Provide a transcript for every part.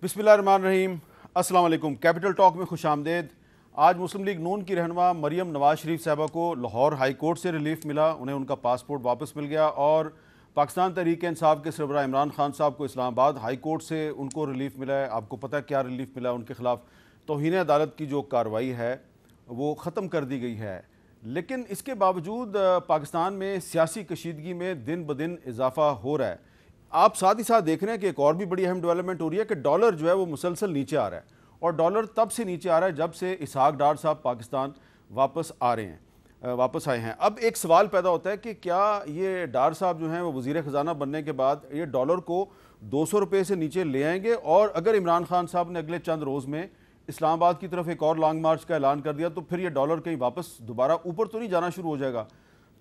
बिस्मिल्लाहिर्रहमानिर्रहीम। अस्सलाम वालेकुम। कैपिटल टॉक में खुशामदेद। आज मुस्लिम लीग नून की रहनुमा मरियम नवाज शरीफ साहबा को लाहौर हाई कोर्ट से रिलीफ मिला, उन्हें उनका पासपोर्ट वापस मिल गया और पाकिस्तान तहरीक इंसाफ के सरबराह इमरान खान साहब को इस्लामाबाद हाई कोर्ट से उनको रिलीफ मिला है। आपको पता है क्या रिलीफ मिला? उनके खिलाफ तौहीन अदालत की जो कार्रवाई है वो ख़त्म कर दी गई है। लेकिन इसके बावजूद पाकिस्तान में सियासी कशीदगी में दिन ब दिन इजाफा हो रहा है। आप साथ ही साथ देख रहे हैं कि एक और भी बड़ी अहम डेवलपमेंट हो रही है कि डॉलर जो है वो मुसलसल नीचे आ रहा है, और डॉलर तब से नीचे आ रहा है जब से इसहाक डार साहब पाकिस्तान वापस आए हैं। अब एक सवाल पैदा होता है कि क्या ये डार साहब जो हैं वो वज़ीर ख़जाना बनने के बाद ये डॉलर को 200 रुपये से नीचे ले आएंगे, और अगर इमरान खान साहब ने अगले चंद रोज़ में इस्लामाबाद की तरफ एक और लॉन्ग मार्च का ऐलान कर दिया तो फिर ये डॉलर कहीं वापस दोबारा ऊपर तो नहीं जाना शुरू हो जाएगा?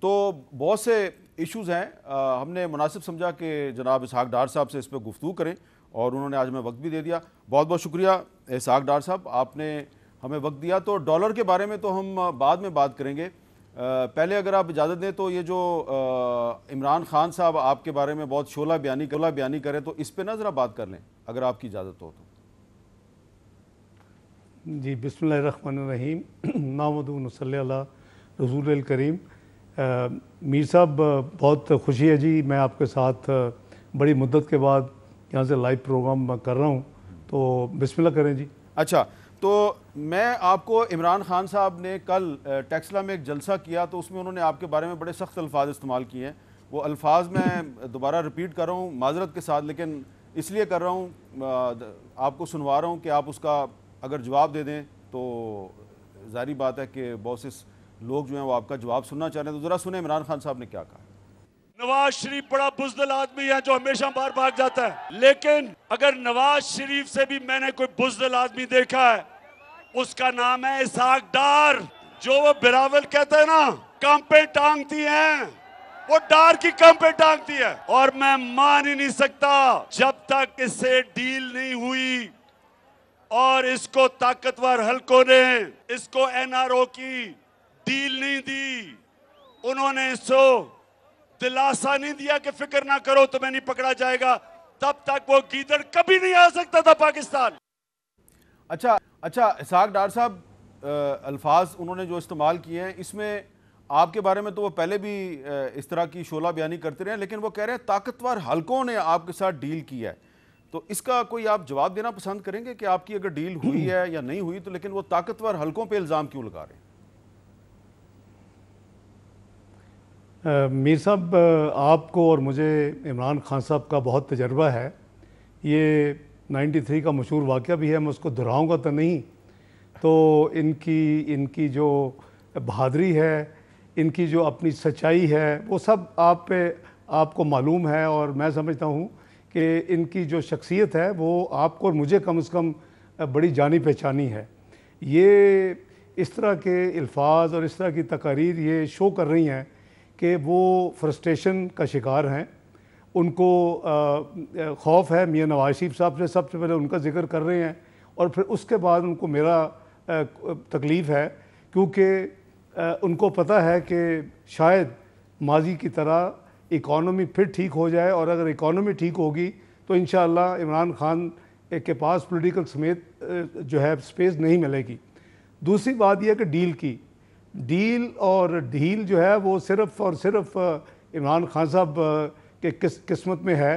तो बहुत से इश्यूज़ हैं। हमने मुनासिब समझा कि जनाब इसहाक डार साहब से इस पर गुफ्तगू करें, और उन्होंने आज हमें वक्त भी दे दिया। बहुत बहुत शुक्रिया इसहाक डार साहब, आपने हमें वक्त दिया। तो डॉलर के बारे में तो हम बाद में बात करेंगे। पहले अगर आप इजाज़त दें तो ये जो इमरान खान साहब आपके बारे में बहुत शोला बयानी करें तो इस पर ना ज़रा बात कर लें, अगर आपकी इजाज़त हो तो। जी, बिस्मिल्लाहिर्रहमानिर्रहीम। नामदू नसल्ली अला रसूल करीम। मीर साहब, बहुत खुशी है जी, मैं आपके साथ बड़ी मुद्दत के बाद यहाँ से लाइव प्रोग्राम कर रहा हूँ, तो बिस्मिल्लाह करें जी। अच्छा, तो मैं आपको इमरान खान साहब ने कल टेक्सला में एक जलसा किया तो उसमें उन्होंने आपके बारे में बड़े सख्त अल्फाज इस्तेमाल किए हैं। वो अल्फाज मैं दोबारा रिपीट कर रहा हूँ माजरत के साथ, लेकिन इसलिए कर रहा हूँ, आपको सुनवा रहा हूँ कि आप उसका अगर जवाब दे दें तो जारी बात है कि बहुत से लोग जो हैं वो आपका जवाब सुनना चाह रहे हैं। तो ज़रा सुने इमरान खान साहब ने क्या कहा। नवाज शरीफ बड़ा बुज़दिल आदमी है जो हमेशा बाहर भाग जाता है, लेकिन अगर नवाज शरीफ से भी मैंने कोई बुज़दिल आदमी देखा है उसका नाम है इसहाक डार। जो वो बिरावल कहते हैं ना, कम पे टांगती हैं, वो डार की कम पे टांगती है। और मैं मान ही नहीं सकता जब तक इससे डील नहीं हुई और इसको ताकतवर हलकों ने इसको एनआरओ की डील नहीं दी, उन्होंने इसको दिलासा नहीं दिया कि फिक्र ना करो तुम्हें नहीं पकड़ा जाएगा, तब तक वो गीदड़ कभी नहीं आ सकता था पाकिस्तान। अच्छा इसहाक डार साहब, अल्फाज उन्होंने जो इस्तेमाल किए हैं इसमें आपके बारे में तो वो पहले भी इस तरह की शोला बयानी करते रहे, लेकिन वो कह रहे हैं ताकतवर हलकों ने आपके साथ डील की है। तो इसका कोई आप जवाब देना पसंद करेंगे कि आपकी अगर डील हुई है या नहीं हुई, तो लेकिन वो ताकतवर हलकों पे इल्ज़ाम क्यों लगा रहे हैं? मीर साहब, आपको और मुझे इमरान खान साहब का बहुत तजर्बा है। ये 93 का मशहूर वाक़या भी है, मैं उसको दोहराऊँगा तो नहीं। तो इनकी जो बहादुरी है, इनकी जो अपनी सच्चाई है, वो सब आपको मालूम है, और मैं समझता हूँ कि इनकी जो शख्सियत है वो आपको और मुझे कम से कम बड़ी जानी पहचानी है। ये इस तरह के अल्फाज और इस तरह की तकारीर ये शो कर रही हैं कि वो फ्रस्ट्रेशन का शिकार हैं। उनको खौफ है मियाँ नवाज शरीफ साहब से, सबसे पहले उनका जिक्र कर रहे हैं, और फिर उसके बाद उनको मेरा तकलीफ़ है, क्योंकि उनको पता है कि शायद माजी की तरह इकॉनमी फिर ठीक हो जाए, और अगर इकॉनमी ठीक होगी तो इंशाअल्लाह इमरान खान के पास पॉलिटिकल समेत जो है स्पेस नहीं मिलेगी। दूसरी बात यह कि डील जो है वो सिर्फ़ और सिर्फ इमरान खान साहब के किस्मत में है।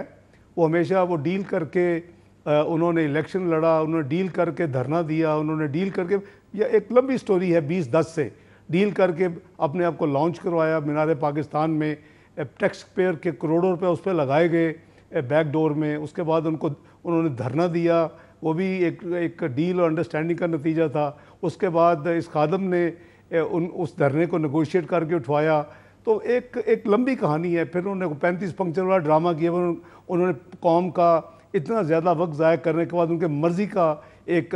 वो हमेशा वो डील करके उन्होंने इलेक्शन लड़ा, उन्होंने डील करके धरना दिया, उन्होंने डील करके, यह एक लंबी स्टोरी है, 2010 से डील करके अपने आप को लॉन्च करवाया मीनार पाकिस्तान में, टैक्स पेयर के करोड़ों रुपए उस पर लगाए गए बैकडोर में। उसके बाद उन्होंने धरना दिया, वो भी एक डील और अंडरस्टैंडिंग का नतीजा था। उसके बाद इस खादम ने उस धरने को नेगोशिएट करके उठवाया। तो एक लंबी कहानी है। फिर उन्होंने 35 पंक्चर वाला ड्रामा किया। उन्होंने कौम का इतना ज़्यादा वक्त ज़ाया करने के बाद उनके मर्ज़ी का एक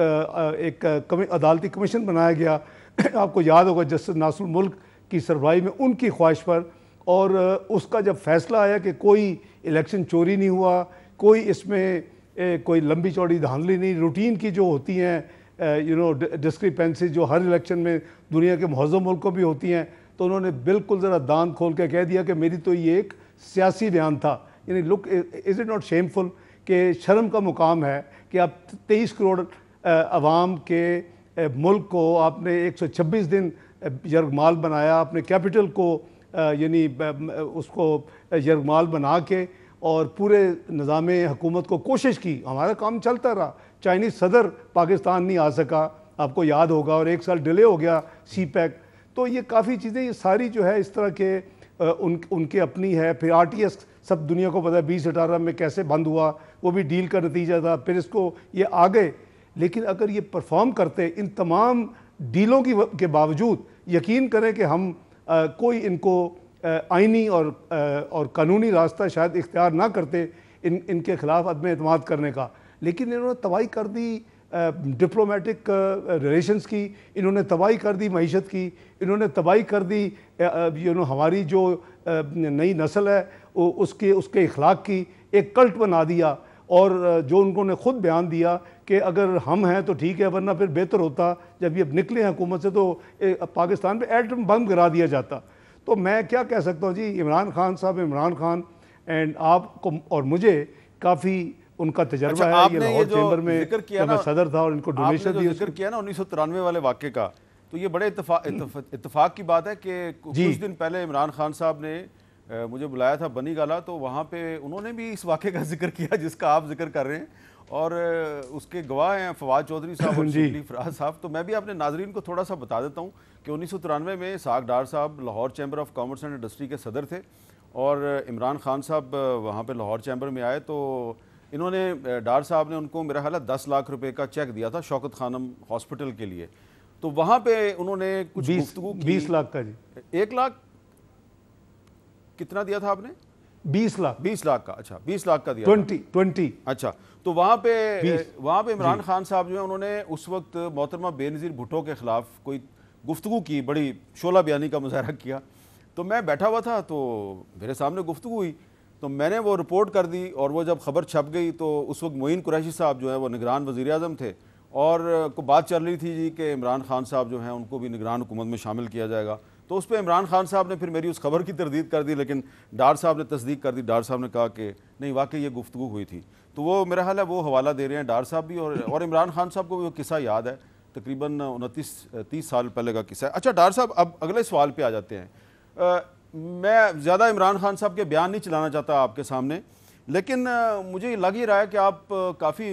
अदालती कमीशन बनाया गया। आपको याद होगा जस्टिस नासुर मुल्क की सरबराही में उनकी ख्वाहिश पर, और उसका जब फैसला आया कि कोई इलेक्शन चोरी नहीं हुआ, कोई इसमें कोई लंबी चौड़ी धांधली नहीं, रूटीन की जो होती हैं डिस्क्रिपेंसी जो हर इलेक्शन में दुनिया के मुहज़्ज़म मुल्कों भी होती हैं, तो उन्होंने बिल्कुल ज़रा दांत खोल के कह दिया कि मेरी तो ये एक सियासी बयान था। यानी look, is it not shameful कि शर्म का मुकाम है कि आप 23 करोड़ आवाम के मुल्क को आपने 126 दिन यरगमाल बनाया, अपने कैपिटल को यानी उसको यरगमाल बना के और पूरे निज़ाम हुकूमत को कोशिश की, हमारा काम चलता रहा। चाइनीज़ सदर पाकिस्तान नहीं आ सका, आपको याद होगा, और 1 साल डिले हो गया CPEC। तो ये काफ़ी चीज़ें, ये सारी जो है इस तरह के उनके अपनी है। फिर RTS सब दुनिया को पता है 2018 में कैसे बंद हुआ, वो भी डील का नतीजा था। फिर इसको ये आ गए, लेकिन अगर ये परफॉर्म करते इन तमाम डीलों के बावजूद, यकीन करें कि हम कोई इनको आइनी और कानूनी रास्ता शायद इख्तियार ना करते इनके ख़िलाफ़ अदम एतमाद करने का, लेकिन इन्होंने तबाही कर दी डिप्लोमेटिक रिलेशंस की, इन्होंने तबाही कर दी मईशत की, इन्होंने तबाही कर दी हमारी जो नई नस्ल है उसके इखलाक की, एक कल्ट बना दिया। और जो उन्होंने ख़ुद बयान दिया कि अगर हम हैं तो ठीक है, वरना फिर बेहतर होता जब ये निकले हुकूमत से तो पाकिस्तान पे एटम बम गिरा दिया जाता। तो मैं क्या कह सकता हूँ जी, इमरान खान साहब, इमरान खान एंड आपको और मुझे काफ़ी उनका तजर्बा है। ये लाहौर चैम्बर में जब मैं सदर था और इनको डोनेशन दी, जिक्र किया ना 1993 वाले वाक़े का, तो ये बड़े इत्तेफाक की बात है कि कुछ दिन पहले इमरान खान साहब ने मुझे बुलाया था बनी गाला, तो वहाँ पे उन्होंने भी इस वाक़े का जिक्र किया जिसका आप जिक्र कर रहे हैं, और उसके गवाह हैं फवाद चौधरी साहब और शिबली फराज साहब। तो मैं भी अपने नाजरीन को थोड़ा सा बता देता हूँ कि 1993 में इसहाक डार साहब Lahore chamber of commerce and industry के सदर थे, और इमरान खान साहब वहाँ पर लाहौर चैम्बर में आए, तो इन्होंने डार साहब ने उनको मेरा ख्याल है 10 लाख रुपए का चेक दिया था शौकत खानम हॉस्पिटल के लिए। तो वहाँ पे उन्होंने कुछ 20 लाख का जी, 1 लाख कितना दिया था आपने? 20 लाख का। अच्छा, 20 लाख का दिया 20। अच्छा, तो वहाँ पे इमरान खान साहब जो है उन्होंने उस वक्त मोहतरमा बेनज़ीर भुट्टो के ख़िलाफ़ कोई गुफ्तगू की, बड़ी शोला बयानी का मुजाहरा किया। तो मैं बैठा हुआ था, तो मेरे सामने गुफ्तगू हुई, तो मैंने वो रिपोर्ट कर दी, और वो जब ख़बर छप गई तो उस वक्त मोइन कुरैशी साहब जो है वो निगरान वज़ीर-ए-आज़म थे, और को बात चल रही थी जी कि इमरान खान साहब जो हैं उनको भी निगरान हुकूमत में शामिल किया जाएगा। तो उस पर इमरान खान साहब ने फिर मेरी उस खबर की तरदीद कर दी, लेकिन डार साहब ने तस्दीक कर दी। डार साहब ने कहा कि नहीं, वाकई ये गुफ्तगू हुई थी। तो वो मेरा हाल है वो हवाला दे रहे हैं डार साहब भी, और इमरान खान साहब को भी वो किस्सा याद है, तकरीबन 29-30 साल पहले का किस्सा है। अच्छा डार साहब, अब अगले सवाल पर आ जाते हैं। मैं ज़्यादा इमरान खान साहब के बयान नहीं चलाना चाहता आपके सामने, लेकिन मुझे लग ही रहा है कि आप काफ़ी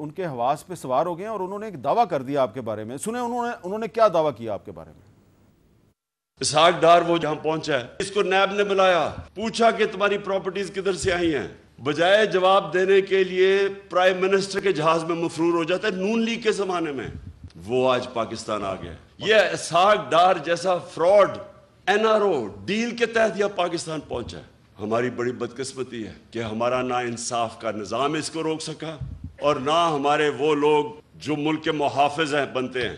उनके हवास पे सवार हो गए हैं, और उन्होंने एक दावा कर दिया आपके बारे में। सुने उन्होंने क्या दावा किया आपके बारे में? इसहाक डार वो जहां पहुंचा है, इसको नैब ने बुलाया, पूछा कि तुम्हारी प्रॉपर्टीज किधर से आई हैं। बजाय जवाब देने के लिए प्राइम मिनिस्टर के जहाज में मफरूर हो जाता है। नून लीग के जमाने में वो आज पाकिस्तान आ गया। ये इसहाक डार जैसा फ्रॉड NRO डील के तहत यह पाकिस्तान पहुंचा है। हमारी बड़ी बदकिस्मती है कि हमारा ना इंसाफ का निज़ाम इसको रोक सका, और ना हमारे वो लोग जो मुल्क के मुहाफिज हैं बनते हैं,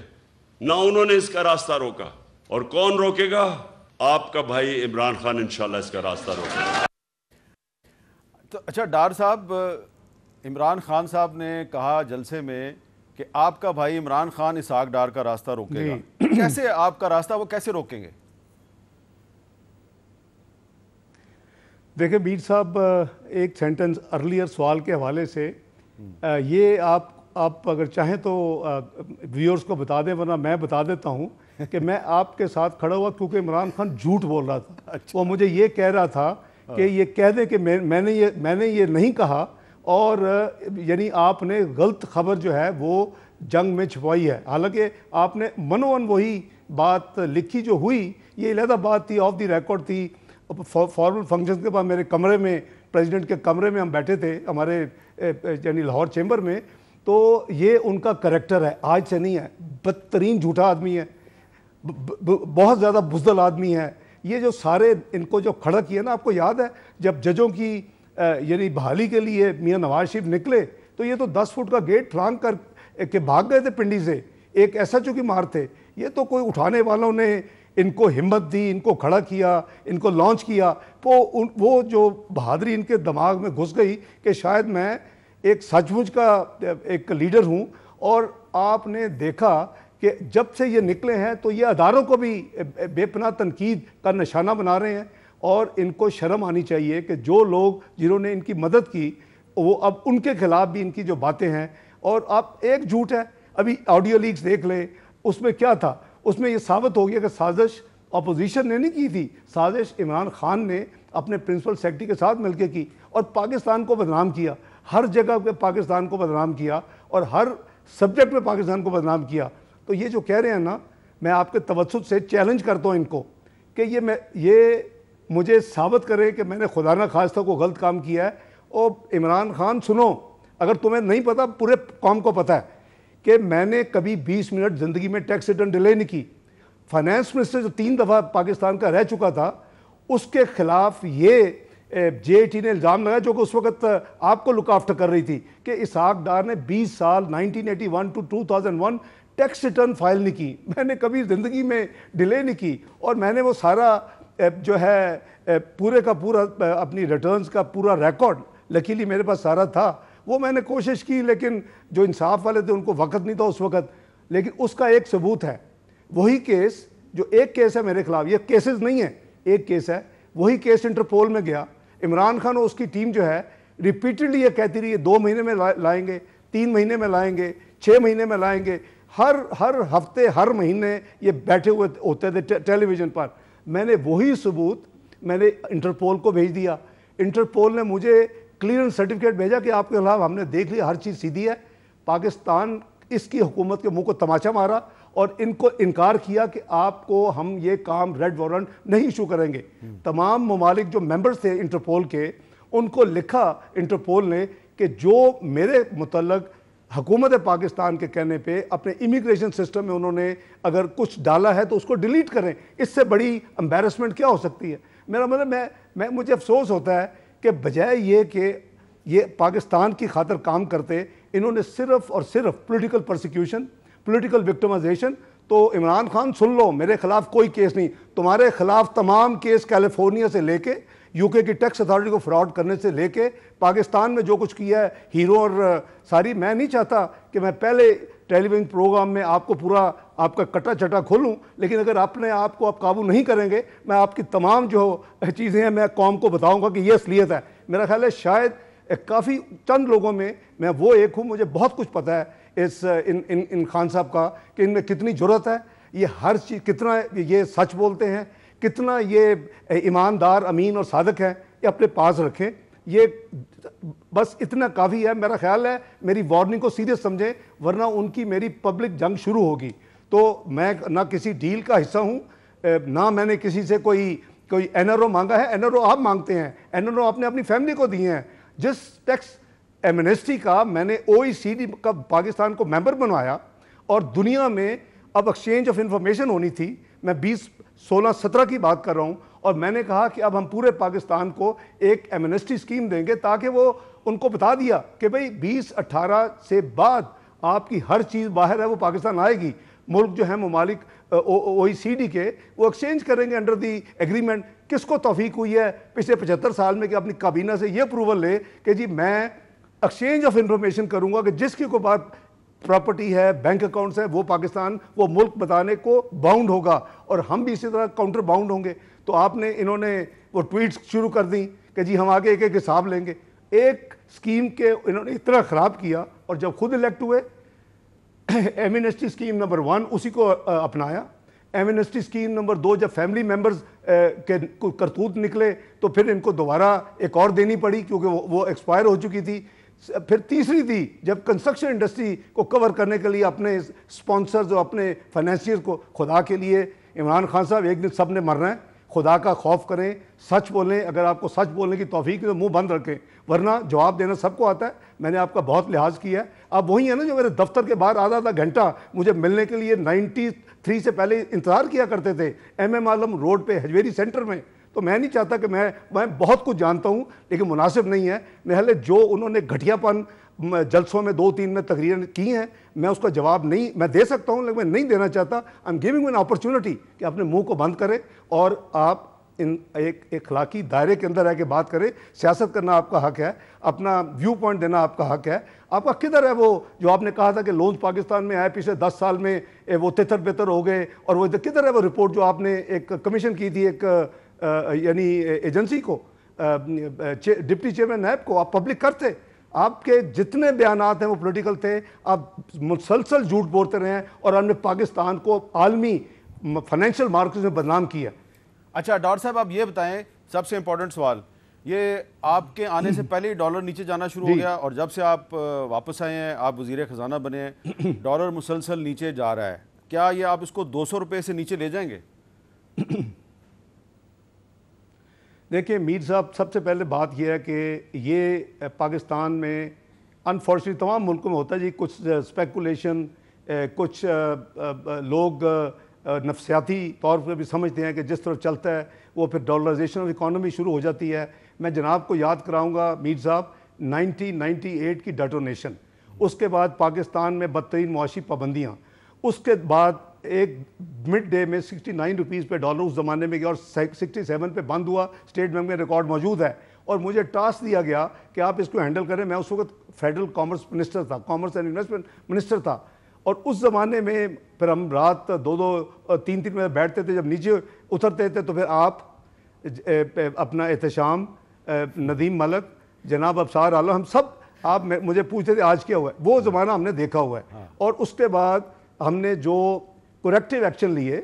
ना उन्होंने इसका रास्ता रोका। और कौन रोकेगा? आपका भाई इमरान खान इंशाल्लाह इसका रास्ता रोकेगा। तो अच्छा डार साहब, इमरान खान साहब ने कहा जलसे में कि आपका भाई इमरान खान इसहाक डार का रास्ता रोकेगा। कैसे आपका रास्ता वो कैसे रोकेंगे? देखिए मीर साहब, एक सेंटेंस अर्लियर सवाल के हवाले से ये आप अगर चाहें तो व्यूअर्स को बता दें, वरना मैं बता देता हूँ कि मैं आपके साथ खड़ा हुआ क्योंकि इमरान खान झूठ बोल रहा था। अच्छा। वो मुझे ये कह रहा था कि ये कह दे कि मैंने ये नहीं कहा, और यानी आपने गलत खबर जो है वो जंग में छुपाई है। हालांकि आपने मनोवन वही बात लिखी जो हुई, ये अलहदा बात थी, ऑफ द रिकॉर्ड थी। फॉर्मल फंक्शन के बाद मेरे कमरे में, प्रेसिडेंट के कमरे में हम बैठे थे, हमारे यानी लाहौर चैम्बर में। तो ये उनका करैक्टर है, आज से नहीं है। बदतरीन झूठा आदमी है, बहुत ज़्यादा बुज़दिल आदमी है। ये जो सारे इनको जो खड़ा किया ना, आपको याद है जब जजों की यानी बहाली के लिए मियाँ नवाज शरीफ निकले, तो ये तो 10 फुट का गेट फांग कर के भाग गए थे पिंडी से। एक SHO की मार थे। ये तो कोई उठाने वालों ने इनको हिम्मत दी, इनको खड़ा किया, इनको लॉन्च किया। वो जो बहादुरी इनके दिमाग में घुस गई कि शायद मैं एक सचमुच का एक लीडर हूँ। और आपने देखा कि जब से ये निकले हैं तो ये अदारों को भी बेपनाह तनकीद का निशाना बना रहे हैं। और इनको शर्म आनी चाहिए कि जो लोग जिन्होंने इनकी मदद की, वो अब उनके खिलाफ भी इनकी जो बातें हैं, और आप एक झूठ है, अभी ऑडियो लीक्स देख ले, उसमें क्या था, उसमें ये साबित हो गया कि साजिश अपोजिशन ने नहीं की थी, साजिश इमरान खान ने अपने प्रिंसिपल सेक्रेटरी के साथ मिलकर की और पाकिस्तान को बदनाम किया, हर जगह पे पाकिस्तान को बदनाम किया और हर सब्जेक्ट में पाकिस्तान को बदनाम किया। तो ये जो कह रहे हैं ना, मैं आपके तवज्जुह से चैलेंज करता हूँ इनको कि ये मुझे साबित करें कि मैंने खुदा न खास्ता को गलत काम किया है। और इमरान खान सुनो, अगर तुम्हें नहीं पता, पूरे कौम को पता है कि मैंने कभी 20 मिनट ज़िंदगी में टैक्स रिटर्न डिले नहीं की। फाइनेंस मिनिस्टर जो 3 दफ़ा पाकिस्तान का रह चुका था, उसके खिलाफ ये JAT ने इल्ज़ाम लगाया, जो कि उस वक्त आपको लुक आफ्टर कर रही थी, कि इसहाक डार ने 20 साल 1981 टू 2001 टैक्स रिटर्न फाइल नहीं की। मैंने कभी ज़िंदगी में डिले नहीं की और मैंने वो सारा जो है पूरे का पूरा अपनी रिटर्न्स का पूरा रिकॉर्ड, लकीली मेरे पास सारा था, वो मैंने कोशिश की, लेकिन जो इंसाफ वाले थे उनको वक्त नहीं था उस वक्त। लेकिन उसका एक सबूत है, वही केस, जो एक केस है मेरे खिलाफ, ये केसेस नहीं है, एक केस है, वही केस इंटरपोल में गया। इमरान खान और उसकी टीम जो है रिपीटेडली ये कहती रही है 2 महीने में लाएंगे, 3 महीने में लाएंगे, 6 महीने में लाएंगे, हर हफ्ते हर महीने ये बैठे हुए होते थे टेलीविज़न पर। मैंने वही सबूत मैंने इंटरपोल को भेज दिया। इंटरपोल ने मुझे क्लियरेंस सर्टिफिकेट भेजा कि आपके खिलाफ हमने देख लिया, हर चीज़ सीधी है। पाकिस्तान इसकी हुकूमत के मुंह को तमाचा मारा और इनको इनकार किया कि आपको हम ये काम रेड वारंट नहीं इशू करेंगे। तमाम ममालिक जो मेंबर्स थे इंटरपोल के, उनको लिखा इंटरपोल ने कि जो मेरे मुतल्लक हुकूमत पाकिस्तान के कहने पे अपने इमिग्रेशन सिस्टम में उन्होंने अगर कुछ डाला है तो उसको डिलीट करें। इससे बड़ी एम्बेरसमेंट क्या हो सकती है। मेरा मतलब मैं मुझे अफसोस होता है कि बजाय ये कि ये पाकिस्तान की खातिर काम करते, इन्होंने सिर्फ और सिर्फ पॉलिटिकल परसिक्यूशन, पॉलिटिकल विक्टिमाइजेशन। तो इमरान खान सुन लो, मेरे खिलाफ कोई केस नहीं, तुम्हारे खिलाफ तमाम केस कैलिफोर्निया से लेके यूके की टैक्स अथॉरिटी को फ्रॉड करने से लेके पाकिस्तान में जो कुछ किया है हीरो और सारी। मैं नहीं चाहता कि मैं पहले टेलीविजन प्रोग्राम में आपको पूरा आपका कटा चटा खोलूं, लेकिन अगर अपने आप को आप काबू नहीं करेंगे, मैं आपकी तमाम जो चीज़ें हैं मैं कौम को बताऊंगा कि ये असलियत है। मेरा ख्याल है शायद काफ़ी चंद लोगों में मैं वो एक हूँ, मुझे बहुत कुछ पता है इन खान साहब का कि इनमें कितनी ज़रूरत है, ये हर चीज़ कितना ये सच बोलते हैं, कितना ये ईमानदार, अमीन और सादक हैं, ये अपने पास रखें। ये बस इतना काफ़ी है। मेरा ख्याल है मेरी वार्निंग को सीरियस समझें, वरना उनकी मेरी पब्लिक जंग शुरू होगी। तो मैं ना किसी डील का हिस्सा हूँ, ना मैंने किसी से कोई NRO मांगा है। NRO आप मांगते हैं, NRO आपने अपनी फैमिली को दिए हैं। जिस टैक्स एमनेस्टी का मैंने OECD का पाकिस्तान को मेंबर बनवाया और दुनिया में अब एक्सचेंज ऑफ इंफॉर्मेशन होनी थी, मैं 20, 16, 17 की बात कर रहा हूँ, और मैंने कहा कि अब हम पूरे पाकिस्तान को एक एमनेस्टी स्कीम देंगे, ताकि वो उनको बता दिया कि भाई 2018 से बाद आपकी हर चीज़ बाहर है वो पाकिस्तान आएगी। मुल्क जो है ममालिक OECD के, वो एक्सचेंज करेंगे अंडर दी एग्रीमेंट। किसको तौफीक हुई है पिछले 75 साल में कि अपनी काबीना से ये अप्रूवल ले कि जी मैं एक्सचेंज ऑफ इंफॉर्मेशन करूँगा कि जिसकी कोई बात प्रॉपर्टी है, बैंक अकाउंट्स है, वो पाकिस्तान, वो मुल्क बताने को बाउंड होगा, और हम भी इसी तरह काउंटर बाउंड होंगे। तो आपने इन्होंने वो ट्वीट्स शुरू कर दी कि जी हम आगे एक एक हिसाब लेंगे। एक स्कीम के इन्होंने इतना ख़राब किया, और जब खुद इलेक्ट हुए एमनेस्टी स्कीम नंबर 1 उसी को अपनाया। एमनेस्टी स्कीम नंबर 2 जब फैमिली मेम्बर्स के करतूत निकले तो फिर इनको दोबारा एक और देनी पड़ी, क्योंकि वो एक्सपायर हो चुकी थी। फिर तीसरी थी जब कंस्ट्रक्शन इंडस्ट्री को कवर करने के लिए अपने स्पॉन्सर्स और अपने फाइनेंशियर्स को, खुदा के लिए इमरान खान साहब एक दिन सब ने मरना है, खुदा का खौफ करें, सच बोलें। अगर आपको सच बोलने की तौफीक है तो मुंह बंद रखें, वरना जवाब देना सबको आता है। मैंने आपका बहुत लिहाज किया है। आप वही है ना जो मेरे दफ्तर के बाहर आधा घंटा मुझे मिलने के लिए 93 से पहले इंतज़ार किया करते थे MM आलम रोड पे हजवेरी सेंटर में। तो मैं नहीं चाहता कि मैं बहुत कुछ जानता हूँ, लेकिन मुनासिब नहीं है। मेरे जो उन्होंने घटियापन जलसों में 2-3 में तकरीरें की हैं, मैं उसका जवाब नहीं मैं दे सकता हूँ, लेकिन मैं नहीं देना चाहता। I am giving an opportunity कि अपने मुंह को बंद करें और आप इन एक अखलाकी दायरे के अंदर रह के बात करें। सियासत करना आपका हक है, अपना व्यू पॉइंट देना आपका हक है। आपका किधर है वो जो आपने कहा था कि लोन्स पाकिस्तान में आए पिछले 10 साल में वो तितर बितर हो गए, और वो किधर है वो रिपोर्ट जो आपने एक कमीशन की थी एक यानी एजेंसी को, डिप्टी चेयरमैन नैब को, आप पब्लिक करते। आपके जितने बयानात हैं वो पॉलिटिकल थे, आप मुसलसल झूठ बोलते रहे हैं और हमने पाकिस्तान को आलमी फाइनेंशियल मार्केट में बदनाम किया। अच्छा डॉक्टर साहब, आप ये बताएं, सबसे इंपॉर्टेंट सवाल, ये आपके आने से पहले ही डॉलर नीचे जाना शुरू हो गया और जब से आप वापस आए हैं, आप वजीर खजाना बने हैं, डॉलर मुसलसल नीचे जा रहा है, क्या ये आप इसको 200 रुपये से नीचे ले जाएंगे? देखिए मीर साहब, सबसे पहले बात यह है कि ये पाकिस्तान में अनफॉर्चुनेटली तमाम मुल्कों में होता है जी, कुछ स्पेकुलेशन, कुछ लोग नफसियाती तौर पर भी समझते हैं कि जिस तरफ चलता है वो फिर डॉलराइजेशन ऑफ इकॉनमी शुरू हो जाती है। मैं जनाब को याद कराऊंगा मीर साहब, 1998 की डेटोनेशन, उसके बाद पाकिस्तान में बदतरीन मुआशी पाबंदियाँ, उसके बाद एक मिड डे में 69 रुपीज़ पे डॉलर उस ज़माने में गया और 67 पे बंद हुआ। स्टेट बैंक में रिकॉर्ड मौजूद है और मुझे टास्क दिया गया कि आप इसको हैंडल करें। मैं उस वक्त फेडरल कॉमर्स मिनिस्टर था, कॉमर्स एंड इन्वेस्टमेंट मिनिस्टर था, और उस ज़माने में फिर हम रात 2-2 3-3 बजे बैठते थे, जब नीचे उतरते थे तो फिर आप अपना एहतशाम, नदीम मलक, जनाब अबसार आलम, हम सब आप मुझे पूछते थे आज क्या हुआ है। वो ज़माना हमने देखा हुआ है। और उसके बाद हमने जो करेक्टिव एक्शन लिए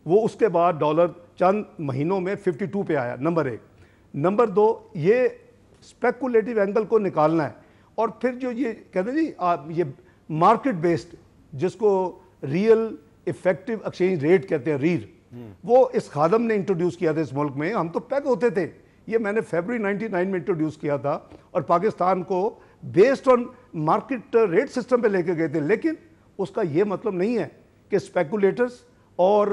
वो उसके बाद डॉलर चंद महीनों में 52 पे आया, नंबर 1। नंबर 2, ये स्पेकुलेटिव एंगल को निकालना है। और फिर जो ये कहते हैं जी, आप ये मार्केट बेस्ड, जिसको रियल इफेक्टिव एक्सचेंज रेट कहते हैं, रीर, वो इस खादम ने इंट्रोड्यूस किया था इस मुल्क में। हम तो पैक होते थे, ये मैंने फरवरी 99 में इंट्रोड्यूस किया था और पाकिस्तान को based on market rate system पे लेके गए थे। लेकिन उसका ये मतलब नहीं है कि स्पेकुलेटर्स और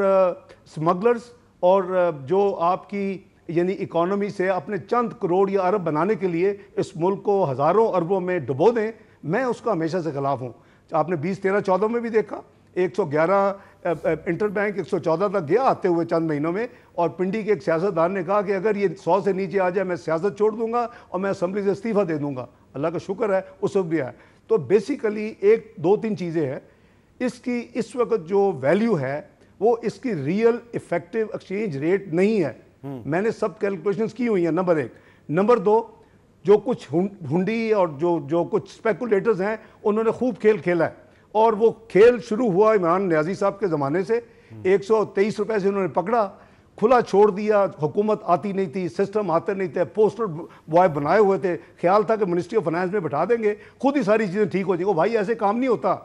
स्मगलर्स और जो आपकी यानी इकोनॉमी से अपने चंद करोड़ या अरब बनाने के लिए इस मुल्क को हज़ारों अरबों में डुबो दें, मैं उसका हमेशा से खिलाफ हूँ। आपने 20, 13, 14 में भी देखा 111 इंटर बैंक 114 तक गया आते हुए चंद महीनों में, और पिंडी के एक सियासतदान ने कहा कि अगर ये 100 से नीचे आ जाए मैं सियासत छोड़ दूंगा और मैं असम्बली से इस्तीफा दे दूंगा। अल्लाह का शुक्र है उस वक्त भी आया। तो बेसिकली 1-2-3 चीज़ें हैं इसकी। इस वक्त जो वैल्यू है वो इसकी रियल इफेक्टिव एक्सचेंज रेट नहीं है। मैंने सब कैलकुलेशंस की हुई हैं, नंबर 1। नंबर 2, जो कुछ हुंडी और जो कुछ स्पेकुलेटर्स हैं उन्होंने खूब खेल खेला है, और वो खेल शुरू हुआ इमरान न्याजी साहब के ज़माने से। 123 रुपए से उन्होंने पकड़ा, खुला छोड़ दिया, हुकूमत आती नहीं थी, सिस्टम आते नहीं थे, पोस्टर बॉय बनाए हुए थे, ख्याल था कि मिनिस्ट्री ऑफ फाइनेंस में बैठा देंगे, खुद ही सारी चीज़ें ठीक हो जाएंगी। भाई ऐसे काम नहीं होता।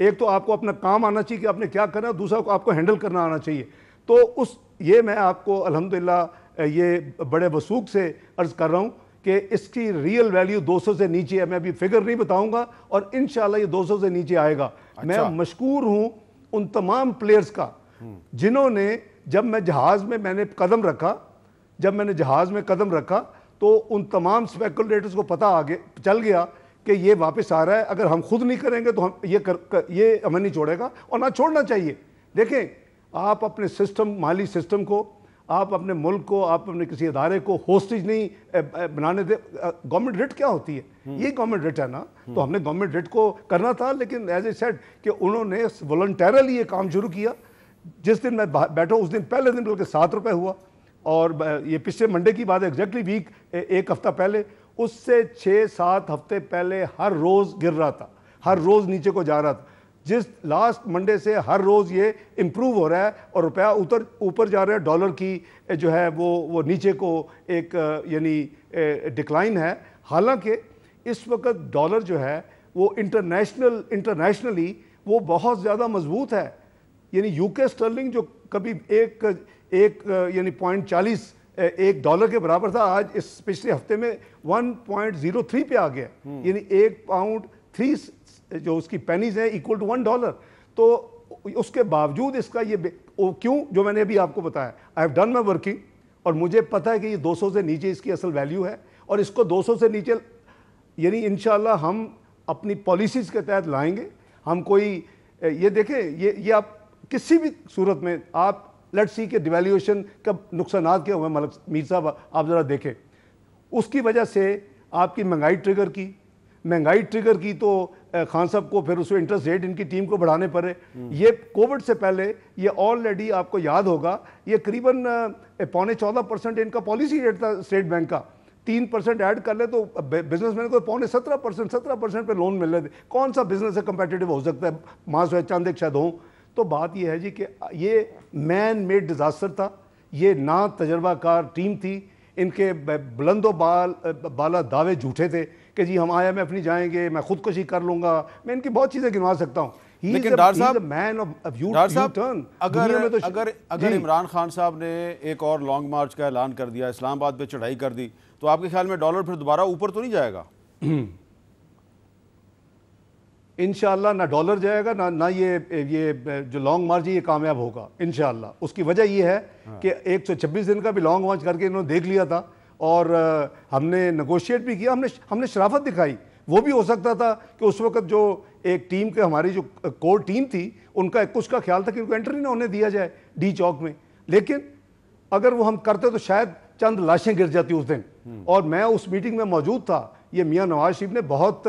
एक तो आपको अपना काम आना चाहिए कि आपने क्या करना, दूसरा को आपको हैंडल करना आना चाहिए। तो ये मैं आपको अल्हम्दुलिल्लाह ये बड़े वसूख से अर्ज़ कर रहा हूँ कि इसकी रियल वैल्यू 200 से नीचे है। मैं अभी फिगर नहीं बताऊंगा और इंशाल्लाह ये 200 से नीचे आएगा। अच्छा। मैं मशकूर हूँ उन तमाम प्लेयर्स का जिन्होंने, जब मैं जहाज़ में मैंने जहाज़ में कदम रखा तो उन तमाम स्पेकुलेटर्स को पता आगे चल गया कि ये वापस आ रहा है। अगर हम खुद नहीं करेंगे तो हम ये हमें नहीं छोड़ेगा और ना छोड़ना चाहिए। देखें, आप अपने सिस्टम, माली सिस्टम को, आप अपने मुल्क को, आप अपने किसी अदारे को होस्टेज नहीं बनाने दे। गवर्नमेंट रिट क्या होती है? ये गवर्नमेंट रिट है ना। तो हमने गवर्नमेंट रिट को करना था, लेकिन एज ए सेड कि उन्होंने वॉलंटरली ये काम शुरू किया। जिस दिन मैं बैठा उस दिन, पहले दिन बल्कि 7 रुपये हुआ, और ये पिछले मंडे की बात है, एग्जैक्टली वीक 1 हफ्ता पहले, उससे 6-7 हफ्ते पहले हर रोज़ गिर रहा था, हर रोज़ नीचे को जा रहा था। जिस लास्ट मंडे से हर रोज़ ये इम्प्रूव हो रहा है और रुपया ऊपर जा रहा है। डॉलर की जो है वो नीचे को एक यानी डिक्लाइन है। हालांकि इस वक्त डॉलर जो है वो इंटरनेशनली वो बहुत ज़्यादा मजबूत है। यानी यूके स्टर्लिंग जो कभी एक यानी 0.40 एक डॉलर के बराबर था, आज इस पिछले हफ्ते में 1.03 पे आ गया। यानी 1 पाउंड 3 जो उसकी पेनीज है इक्वल टू $1। तो उसके बावजूद इसका ये क्यों, जो मैंने अभी आपको बताया, I have done my working, और मुझे पता है कि ये 200 से नीचे इसकी असल वैल्यू है। और इसको 200 से नीचे यानी इंशाल्लाह हम अपनी पॉलिसीज़ के तहत लाएंगे। हम कोई ये देखें, ये आप किसी भी सूरत में आप लेट्स सी के डिवैल्यूएशन का नुकसानात क्या हुए मलिक मीर साहब, आप ज़रा देखें। उसकी वजह से आपकी महंगाई ट्रिगर की तो खान साहब को फिर उसमें इंटरेस्ट रेट इनकी टीम को बढ़ाने पड़े। ये कोविड से पहले ये ऑलरेडी आपको याद होगा, ये करीबन 14.25% इनका पॉलिसी रेट था स्टेट बैंक का। 15% ऐड कर ले तो बिजनेसमैन को 17% 17% पे लोन मिल रहे थे। कौन सा बिजनेस है कंपेटिटिव हो सकता है? मास व चंद एक शायद हो। तो बात यह है जी कि ये मैन मेड डिज़ास्टर था, ये ना तजर्बाकार टीम थी, इनके बुलंदो बाला दावे झूठे थे कि जी हम IMF नहीं जाएंगे, मैं खुदकुशी कर लूँगा। मैं इनकी बहुत चीज़ें गिनवा सकता हूँ। लेकिन डॉक्टर साहब, अगर इमरान खान साहब ने एक और लॉन्ग मार्च का ऐलान कर दिया, इस्लामाबाद पे चढ़ाई कर दी, तो आपके ख्याल में डॉलर फिर दोबारा ऊपर तो नहीं जाएगा? इंशाअल्लाह ना डॉलर जाएगा ना ये जो लॉन्ग मार्च है ये कामयाब होगा इंशाअल्लाह। उसकी वजह ये है कि 126 दिन का भी लॉन्ग मार्च करके इन्होंने देख लिया था और हमने नेगोशिएट भी किया, हमने शराफत दिखाई। वो भी हो सकता था कि उस वक्त जो एक टीम के हमारी जो कोर टीम थी उनका कुछ का ख्याल था कि उनको एंट्री ना होने दिया जाए डी चौक में, लेकिन अगर वो हम करते तो शायद चंद लाशें गिर जाती उस दिन। और मैं उस मीटिंग में मौजूद था। ये मियां नवाज शरीफ ने बहुत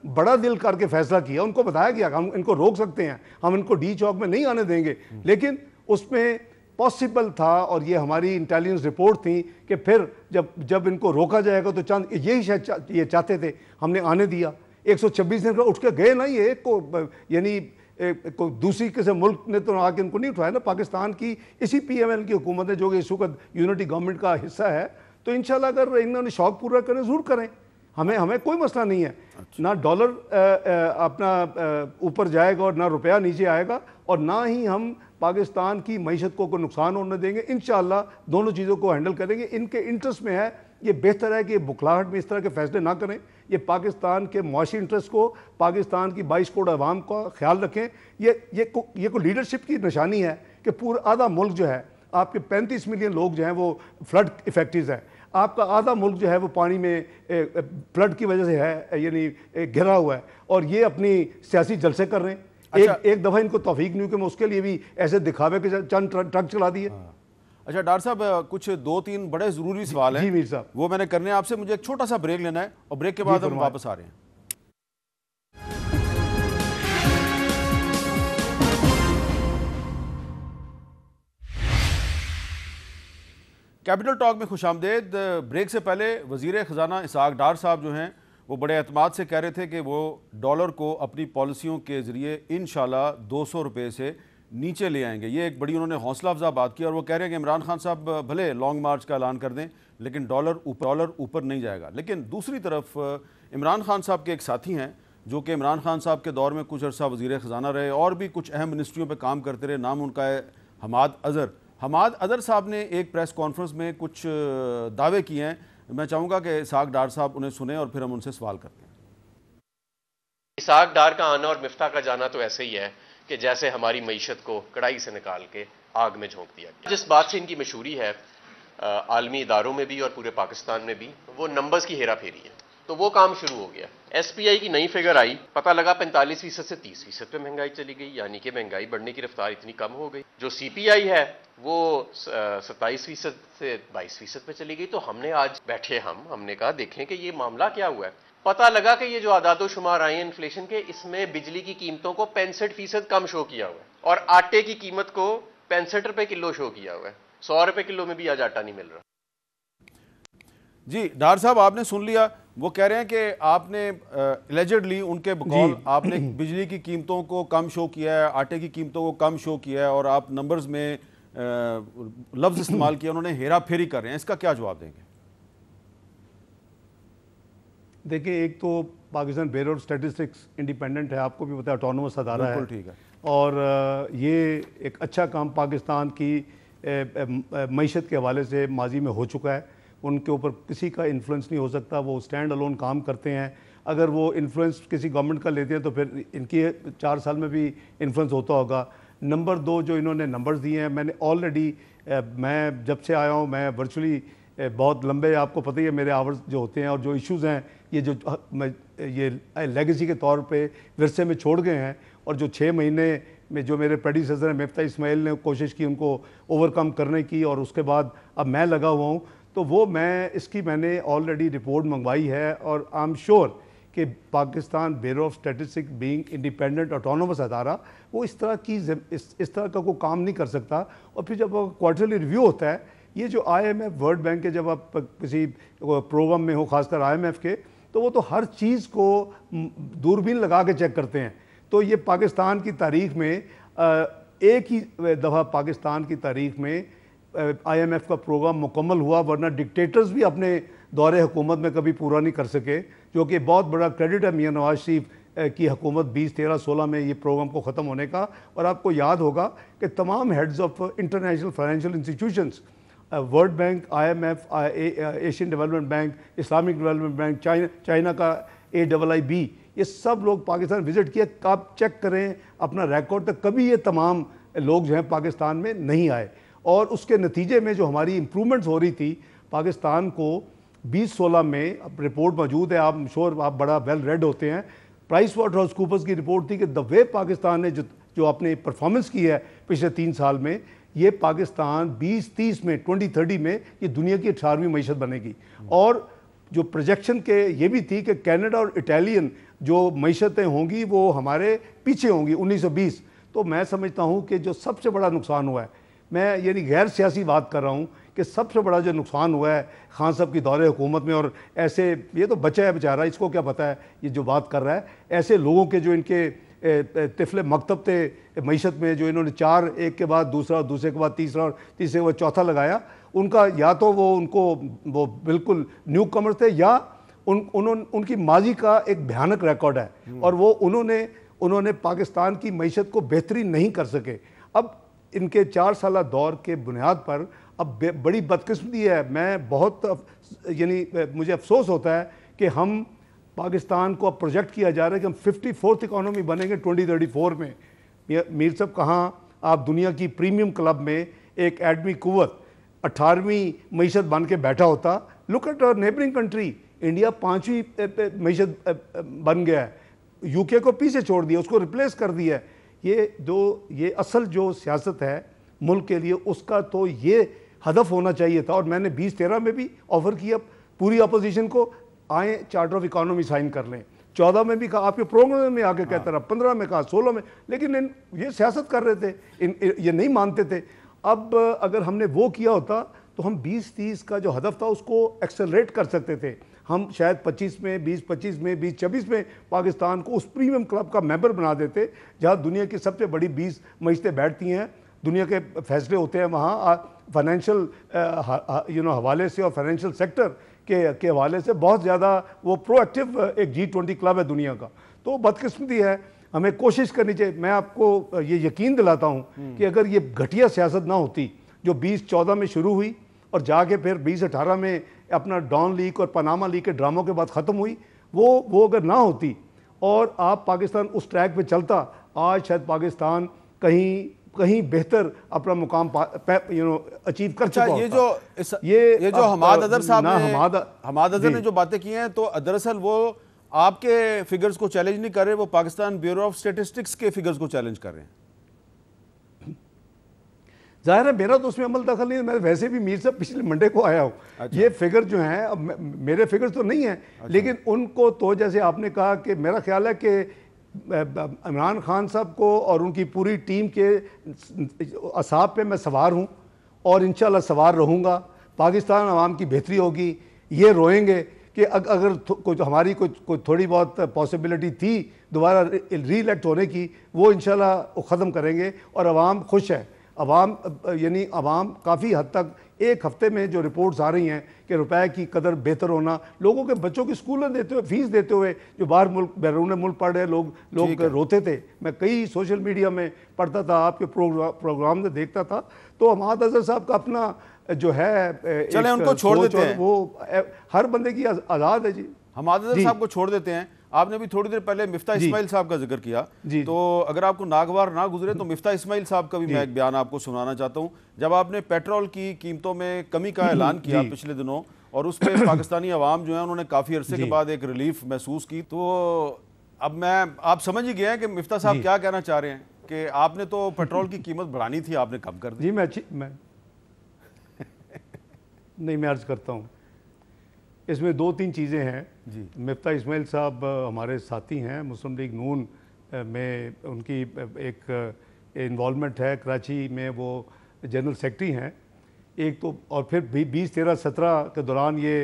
बड़ा दिल करके फैसला किया, उनको बताया गया कि हम इनको रोक सकते हैं, हम इनको डी चौक में नहीं आने देंगे, लेकिन उसमें पॉसिबल था और ये हमारी इंटेलिजेंस रिपोर्ट थी कि फिर जब इनको रोका जाएगा तो चंद यही शायद ये चाहते थे, हमने आने दिया। 126 दिन का उठ के गए ना ये को, यानी को दूसरी किसी मुल्क ने तो आके इनको नहीं उठाया ना, पाकिस्तान की इसी PML की हुकूमत है जो कि इस वक्त यूनिटी गवर्नमेंट का हिस्सा है। तो इंशाल्लाह अगर इन्होंने शौक पूरा करें ज़रूर करें, हमें कोई मसला नहीं है। ना डॉलर अपना ऊपर जाएगा और ना रुपया नीचे आएगा और ना ही हम पाकिस्तान की मईशत को नुकसान होने देंगे। इंशाअल्लाह दोनों चीज़ों को हैंडल करेंगे। इनके इंटरेस्ट में है, ये बेहतर है कि बुखलाहट में इस तरह के फैसले ना करें। ये पाकिस्तान के मुआशी इंटरेस्ट को, पाकिस्तान की 22 करोड़ आवाम का ख्याल रखें। ये कोई लीडरशिप की निशानी है कि पूरा आधा मुल्क जो है, आपके 35 मिलियन लोग जो हैं वो फ्लड इफेक्टिव है, आपका आधा मुल्क जो है वो पानी में फ्लड की वजह से है, यानी घिरा हुआ है, और ये अपनी सियासी जलसे कर रहे हैं। अच्छा, एक दफ़ा इनको तौफीक नहीं हुई कि मैं उसके लिए भी ऐसे दिखावे के चंद ट्रक चला दिए। अच्छा डॉक्टर साहब, कुछ 2-3 बड़े ज़रूरी सवाल हैं जी मीर साहब, वो मैंने करने हैं आपसे। मुझे एक छोटा सा ब्रेक लेना है और ब्रेक के बाद हम वापस आ रहे हैं। कैपिटल टॉक में खुशामदेद। ब्रेक से पहले वज़ीर ख़जाना इसहाक डार साहब जो हैं वो बड़े एतमाद से कह रहे थे कि वो डॉलर को अपनी पॉलिसियों के ज़रिए इंशाल्लाह 200 रुपये से नीचे ले आएंगे। ये एक बड़ी उन्होंने हौसला अफजा बात की और वो कह रहे हैं कि इमरान खान साहब भले लॉन्ग मार्च का ऐलान कर दें लेकिन डॉलर ऊपर नहीं जाएगा। लेकिन दूसरी तरफ इमरान खान साहब के एक साथी हैं जो कि इमरान खान साहब के दौर में कुछ अर्सा वज़ीर ख़जाना रहे और भी कुछ अहम मिनिस्ट्रियों पर काम करते रहे, नाम उनका है हमाद अज़हर साहब ने एक प्रेस कॉन्फ्रेंस में कुछ दावे किए हैं। मैं चाहूँगा कि इसहाक डार साहब उन्हें सुने और फिर हम उनसे सवाल करते हैं। इसहाक डार का आना और मिफ्ता का जाना तो ऐसे ही है कि जैसे हमारी मईशत को कड़ाई से निकाल के आग में झोंक दिया। जिस बात से इनकी मशहूरी है आलमी इदारों में भी और पूरे पाकिस्तान में भी, वो नंबर्स की हेरा फेरी है। तो वो काम शुरू हो गया। SPI की नई फिगर आई, पता लगा 45% से 30% पे महंगाई चली गई, यानी कि महंगाई बढ़ने की रफ्तार इतनी कम हो गई। जो CPI है वो 27% से 22% पे चली गई। तो हमने आज बैठे हमने कहा देखें कि ये मामला क्या हुआ है। पता लगा कि ये जो आदादो शुमार आए हैं इन्फ्लेशन के, इसमें बिजली की कीमतों को 65% कम शो किया हुआ है और आटे की कीमत को 65 रुपए किलो शो किया हुआ है। 100 रुपए किलो में भी आज आटा नहीं मिल रहा। जी डार साहब, आपने सुन लिया, वो कह रहे हैं कि आपने एलिजिडली उनके बकौल आपने बिजली की कीमतों को कम शो किया है, आटे की कीमतों को कम शो किया है और आप नंबर्स में लफ्ज़ इस्तेमाल किया, उन्होंने हेरा फेरी कर रहे हैं। इसका क्या जवाब देंगे? देखिए, एक तो Pakistan bureau of statistics independent है, आपको भी पता है, ऑटोनोमस अदारा है। ठीक है। और ये एक अच्छा काम पाकिस्तान की मईशत के हवाले से माजी में हो चुका है। उनके ऊपर किसी का इन्फ्लुएंस नहीं हो सकता, वो स्टैंड अलोन काम करते हैं। अगर वो इन्फ्लुएंस किसी गवर्नमेंट का लेते हैं तो फिर इनकी 4 साल में भी इन्फ्लुएंस होता होगा। नंबर 2, जो इन्होंने नंबर्स दिए हैं, मैंने ऑलरेडी मैं जब से आया हूँ मैं वर्चुअली बहुत लंबे, आपको पता ही है मेरे आवर्स जो होते हैं और जो इश्यूज़ हैं ये लेगेसी के तौर पे विरसे में छोड़ गए हैं। और जो 6 महीने में जो मेरे प्रेडिसेसर हैं मिफ्ता इस्माइल ने कोशिश की उनको ओवरकम करने की, और उसके बाद अब मैं लगा हुआ हूँ, तो वो मैंने ऑलरेडी रिपोर्ट मंगवाई है। और आई एम श्योर कि Pakistan bureau of statistics being independent autonomous अदारा, वो इस तरह का कोई काम नहीं कर सकता। और फिर जब क्वार्टरली रिव्यू होता है ये जो IMF वर्ल्ड बैंक के जब आप किसी प्रोग्राम में हो, खासकर IMF के, तो वो तो हर चीज़ को दूरबीन लगा के चेक करते हैं। तो ये पाकिस्तान की तारीख में एक ही दफ़ा पाकिस्तान की तारीख में IMF का प्रोग्राम मुकम्मल हुआ, वरना डिक्टेटर्स भी अपने दौरे हुकूमत में कभी पूरा नहीं कर सके, जो कि बहुत बड़ा क्रेडिट है मियां नवाज शरीफ की हुकूमत 20, 13, 16 में ये प्रोग्राम को ख़त्म होने का। और आपको याद होगा कि तमाम heads of international financial institutions, world bank, IMF, Asian development bank, Islamic development bank, China का AIIB, ये सब लोग पाकिस्तान विज़िट किए। आप चेक करें अपना रिकॉर्ड, तक कभी ये तमाम लोग जो हैं पाकिस्तान में नहीं आए। और उसके नतीजे में जो हमारी इम्प्रूवमेंट्स हो रही थी, पाकिस्तान को 2016 में, अब रिपोर्ट मौजूद है, आप श्योर आप बड़ा वेल रेड होते हैं, प्राइस वाटर हाउस कूपर्स की रिपोर्ट थी कि द वे पाकिस्तान ने जो अपने परफॉर्मेंस की है पिछले 3 साल में, ये पाकिस्तान 2030 में, 2030 में ये दुनिया की 18वीं मईशत बनेगी। और जो प्रोजेक्शन के ये भी थी कि कनाडा और इटालियन जो मईशतें होंगी वो हमारे पीछे होंगी 1920। तो मैं समझता हूँ कि जो सबसे बड़ा नुकसान हुआ है, मैं यानी गैर सियासी बात कर रहा हूँ, कि सबसे बड़ा जो नुकसान हुआ है खान साहब की दौरे हुकूमत में, और ऐसे, ये तो बच्चा है बेचारा, इसको क्या पता है ये जो बात कर रहा है, ऐसे लोगों के जो इनके तिफले मकतब थे मईशत में, जो इन्होंने 4 एक के बाद दूसरा, दूसरे के बाद तीसरा और तीसरे के बाद चौथा लगाया, उनका या तो वो बिल्कुल न्यू कमर्स थे, या उनकी माजी का एक भयानक रिकॉर्ड है, और वो उन्होंने पाकिस्तान की मईशत को बेहतरीन नहीं कर सके। अब इनके 4 साल दौर के बुनियाद पर अब बड़ी बदकिस्मती है, मैं बहुत यानी मुझे अफसोस होता है कि हम पाकिस्तान को अब प्रोजेक्ट किया जा रहा है कि हम 54th इकॉनमी बनेंगे 2034 में। मीर साहब, कहाँ आप दुनिया की प्रीमियम क्लब में एक एडमी कुव्वत 18वीं मईशत बन के बैठा होता। Look at our neighbouring country, India 5वीं मईशत बन गया है, UK को पीछे छोड़ दिया, उसको रिप्लेस कर दिया है। ये असल जो सियासत है मुल्क के लिए, उसका तो ये हदफ होना चाहिए था। और मैंने 2013 में भी ऑफर किया पूरी अपोजिशन को, आए चार्टर ऑफ इकोनॉमी साइन कर लें। 14 में भी कहा, आपके प्रोग्राम में आके कहता रहा, 15 में कहा, 16 में, लेकिन ये सियासत कर रहे थे, ये नहीं मानते थे। अब अगर हमने वो किया होता तो हम 2030 का जो हदफ था उसको एक्सेलरेट कर सकते थे। हम शायद 25 में, 2025 में, 2026 में पाकिस्तान को उस प्रीमियम क्लब का मेंबर बना देते, जहाँ दुनिया की सबसे बड़ी 20 मईशतें बैठती हैं, दुनिया के फैसले होते हैं वहाँ फाइनेंशियल हवाले से और फाइनेंशियल सेक्टर के हवाले से बहुत ज़्यादा वो प्रोएक्टिव एक G20 क्लब है दुनिया का। तो बदकिस्मती है, हमें कोशिश करनी चाहिए। मैं आपको ये यकीन दिलाता हूँ कि अगर ये घटिया सियासत ना होती जो 2014 में शुरू हुई और जाके फिर 2018 में अपना डॉन लीक और पनामा लीक के ड्रामों के बाद ख़त्म हुई, वो अगर ना होती और आप पाकिस्तान उस ट्रैक पे चलता, आज शायद पाकिस्तान कहीं बेहतर अपना मुकाम अचीव कर चुका होता। ये जो हमाद अजहर साहब हमाद अजहर ने जो बातें की हैं, तो दरअसल वो आपके फिगर्स को चैलेंज नहीं कर रहे, वो पाकिस्तान ब्यूरो ऑफ स्टैटिस्टिक्स के फिगर्स को चैलेंज कर रहे हैं। जाहिर है मेरा तो उसमें अमल दखल नहीं है, मैं वैसे भी मीर साहब पिछले मंडे को आया हूँ। अच्छा। ये फिगर जो हैं, अब मेरे फिगर्स तो नहीं हैं। अच्छा। लेकिन उनको तो जैसे आपने कहा कि मेरा ख्याल है कि इमरान खान साहब को और उनकी पूरी टीम के असाब पे मैं सवार हूँ और इंशाल्लाह सवार रहूँगा। पाकिस्तान अवाम की बेहतरी होगी, ये रोएंगे कि अगर कुछ हमारी कोई थोड़ी बहुत पॉसिबिलिटी थी दोबारा री इलेक्ट होने की, वो इंशाल्लाह ख़त्म करेंगे और अवाम खुश है। अवाम काफ़ी हद तक एक हफ्ते में जो रिपोर्ट्स आ रही हैं कि रुपए की कदर बेहतर होना, लोगों के बच्चों की स्कूलें देते हुए, फीस देते हुए जो बाहर मुल्क बैरून मुल्क पढ़ रहे लोग रोते थे। मैं कई सोशल मीडिया में पढ़ता था, आपके प्रोग्राम में देखता था। तो हमाद अजहर साहब का अपना जो है, चले उनको छोड़ देते हैं, वो हर बंदे की आज़ाद है जी। हमाद अजहर साहब को छोड़ देते हैं। आपने भी थोड़ी देर पहले मिफ्ता इस्माइल साहब का जिक्र किया, तो अगर आपको नागवार ना गुजरे तो मिफ्ता इस्माइल साहब का भी मैं एक बयान आपको सुनाना चाहता हूं। जब आपने पेट्रोल की कीमतों में कमी का ऐलान किया पिछले दिनों, और उस पर पाकिस्तानी अवाम जो है उन्होंने काफ़ी अरसे के बाद एक रिलीफ महसूस की, तो अब आप समझ ही गए हैं कि मिफ्ता साहब क्या कहना चाह रहे हैं कि आपने तो पेट्रोल की कीमत बढ़ानी थी, आपने कम कर दी। जी मैं अर्ज करता हूँ, इसमें 2-3 चीज़ें हैं जी। मिफ्ता इस्माइल साहब हमारे साथी हैं, मुस्लिम लीग नून में उनकी एक इन्वॉल्वमेंट है, कराची में वो जनरल सेक्रेटरी हैं। एक तो, और फिर 2013-17 के दौरान ये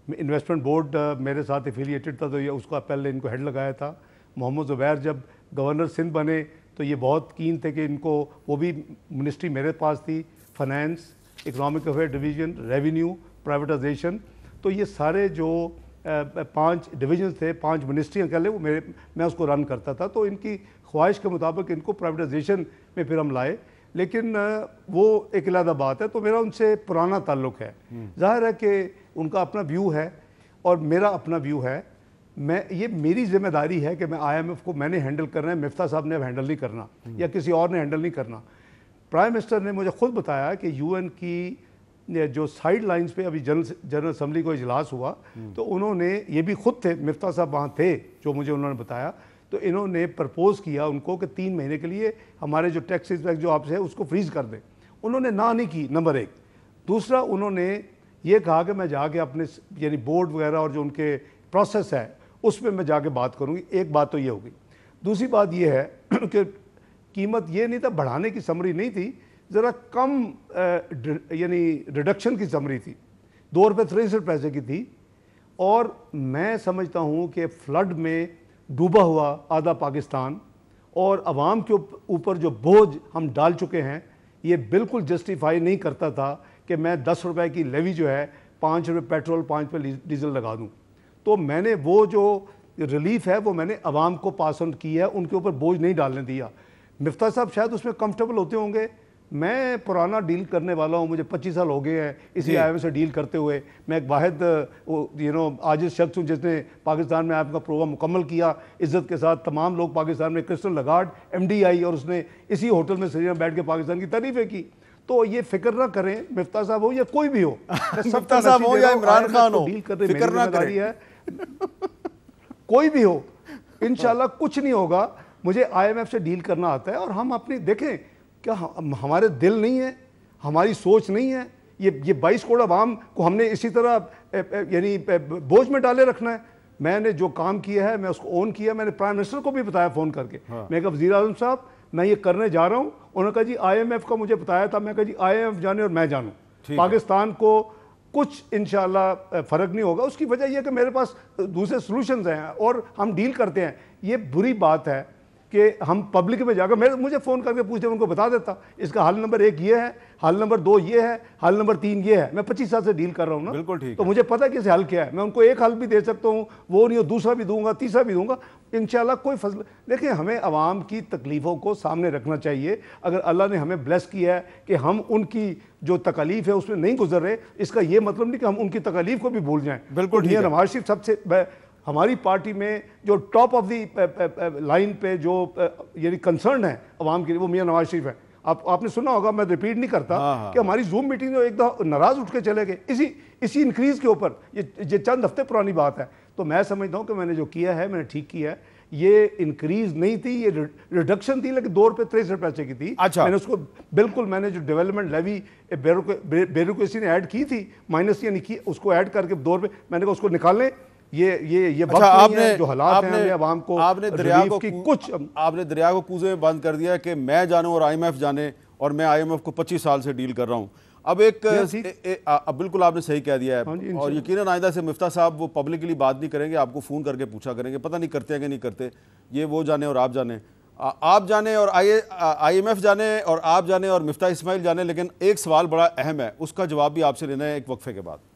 इन्वेस्टमेंट बोर्ड मेरे साथ एफिलिएटेड था, तो ये उसका पहले इनको हेड लगाया था। मोहम्मद ज़ुबैर जब गवर्नर सिंध बने तो ये बहुत कीन थे कि इनको, वो भी मिनिस्ट्री मेरे पास थी, finance, economic affair division, revenue, privatisation, तो ये सारे जो 5 डिवीजन थे, 5 मिनिस्ट्रियाँ कह लें, वो मैं उसको रन करता था। तो इनकी ख्वाहिश के मुताबिक इनको प्राइवेटाइजेशन में फिर हम लाए, लेकिन वो एक अलग बात है। तो मेरा उनसे पुराना ताल्लुक़ है, जाहिर है कि उनका अपना व्यू है और मेरा अपना व्यू है। ये मेरी जिम्मेदारी है कि मैं IMF को मैंने हैंडल करना है, मिफ्ता साहब ने अब हैंडल नहीं करना या किसी और ने हैंडल नहीं करना। प्राइम मिनिस्टर ने मुझे खुद बताया कि UN की जो साइड लाइंस पे अभी जनरल असम्बली को इजलास हुआ, तो उन्होंने, ये भी खुद थे, मिफ्ता साहब वहाँ थे, जो मुझे उन्होंने बताया, तो इन्होंने प्रपोज़ किया उनको कि 3 महीने के लिए हमारे जो टैक्स जो आपसे है उसको फ्रीज कर दें। उन्होंने ना नहीं की, नंबर 1। दूसरा, उन्होंने ये कहा कि मैं जाके अपने यानी बोर्ड वगैरह और जो उनके प्रोसेस है उसमें मैं जाके बात करूँगी। एक बात तो ये होगी। दूसरी बात ये है कि कीमत ये नहीं था, बढ़ाने की समरी नहीं थी, ज़रा कम यानी रिडक्शन की समरी थी, ₹2.63 की थी। और मैं समझता हूँ कि फ्लड में डूबा हुआ आधा पाकिस्तान और आवाम के ऊपर जो बोझ हम डाल चुके हैं, ये बिल्कुल जस्टिफाई नहीं करता था कि मैं ₹10 की लेवी जो है ₹5 पेट्रोल, ₹5 डीजल लगा दूँ। तो मैंने वो जो रिलीफ है वो मैंने आवाम को पास ऑन किया है, उनके ऊपर बोझ नहीं डालने दिया। मिफ्ता साहब शायद उसमें कंफर्टेबल होते होंगे, मैं पुराना डील करने वाला हूँ, मुझे 25 साल हो गए हैं इसी IMF से डील करते हुए। मैं एक वाहिद आजिज़ शख्स हूँ जिसने पाकिस्तान में IMF का प्रोग्राम मुकम्मल किया इज़्ज़त के साथ। तमाम लोग पाकिस्तान में, क्रिस्टल लगार्ड MD आई और उसने इसी होटल में श्रीनगर बैठ के पाकिस्तान की तारीफ़ें की। तो ये फिक्र ना करें, मिफ्ता साहब हो या कोई भी हो, मिफ्ता साहब हो या इमरान खान हो, डील करने फिक्र ना करें है कोई भी हो, इंशाल्लाह कुछ नहीं होगा। मुझे IMF से डील करना आता है और हम अपनी देखें, क्या हमारे दिल नहीं है, हमारी सोच नहीं है? ये 22 करोड़ आवाम को हमने इसी तरह यानी बोझ में डाले रखना है? मैंने जो काम किया है मैं उसको ओन किया। मैंने प्राइम मिनिस्टर को भी बताया फ़ोन करके। मैं कहा वज़ीर आज़म साहब मैं ये करने जा रहा हूँ। उन्होंने कहा जी IMF का मुझे बताया था। मैं कहा जी IMF जाने और मैं जानूँ, पाकिस्तान को कुछ इंशाल्लाह फ़र्क नहीं होगा। उसकी वजह यह है कि मेरे पास दूसरे सॉल्यूशंस हैं और हम डील करते हैं। ये बुरी बात है कि हम पब्लिक में जाकर मुझे फ़ोन करके पूछते, उनको बता देता इसका हल नंबर 1 ये है, हल नंबर 2 ये है, हल नंबर 3 ये है। मैं 25 साल से डील कर रहा हूँ ना, बिल्कुल ठीक। तो मुझे पता है कि इसे हल क्या है। मैं उनको एक हल भी दे सकता हूँ, वो नहीं हो दूसरा भी दूंगा, तीसरा भी दूंगा इंशाल्लाह। कोई फजल देखिए, हमें आवाम की तकलीफ़ों को सामने रखना चाहिए। अगर अल्लाह ने हमें ब्लेस किया है कि हम उनकी जो तकलीफ़ है उसमें नहीं गुजर रहे, इसका ये मतलब नहीं कि हम उनकी तकलीफ़ को भी भूल जाएँ। बिल्कुल ठीक है। नवाज शरीफ सबसे हमारी पार्टी में जो टॉप ऑफ द लाइन पे जो यानी कंसर्न है अवाम के लिए, वो मियां नवाज शरीफ है। आपने सुना होगा, मैं रिपीट नहीं करता कि हमारी जूम मीटिंग में एकदम नाराज उठ के चले गए इसी इंक्रीज के ऊपर। ये चंद हफ्ते पुरानी बात है। तो मैं समझता हूँ कि मैंने जो किया है मैंने ठीक किया है। ये इंक्रीज नहीं थी, ये रिडक्शन थी, लेकिन ₹2.63 की थी। अच्छा। मैंने उसको बिल्कुल, मैंने जो डेवलपमेंट लेवी ब्यूरोक्रेसी ने ऐड की थी, माइनस यानी की, उसको ऐड करके ₹2 मैंने कहा उसको निकालें। ये अच्छा, आपने जो हालात हैं आवाम को, आपने दरिया को आपने दरिया को कूजे में बंद कर दिया कि मैं जानूं और IMF जाने, और मैं IMF को 25 साल से डील कर रहा हूं। अब अब बिल्कुल आपने सही कह दिया है। और यकीनन आइंदा से मिफ्ता साहब वो पब्लिकली बात नहीं करेंगे, आपको फ़ोन करके पूछा करेंगे, पता नहीं करते हैं कि नहीं करते। ये वो जाने और आप जाने, आप जाने और IMF जाने और आप जाने और मिफ्ता इस्माइल जाने। लेकिन एक सवाल बड़ा अहम है, उसका जवाब भी आपसे लेना है एक वक्फे के बाद।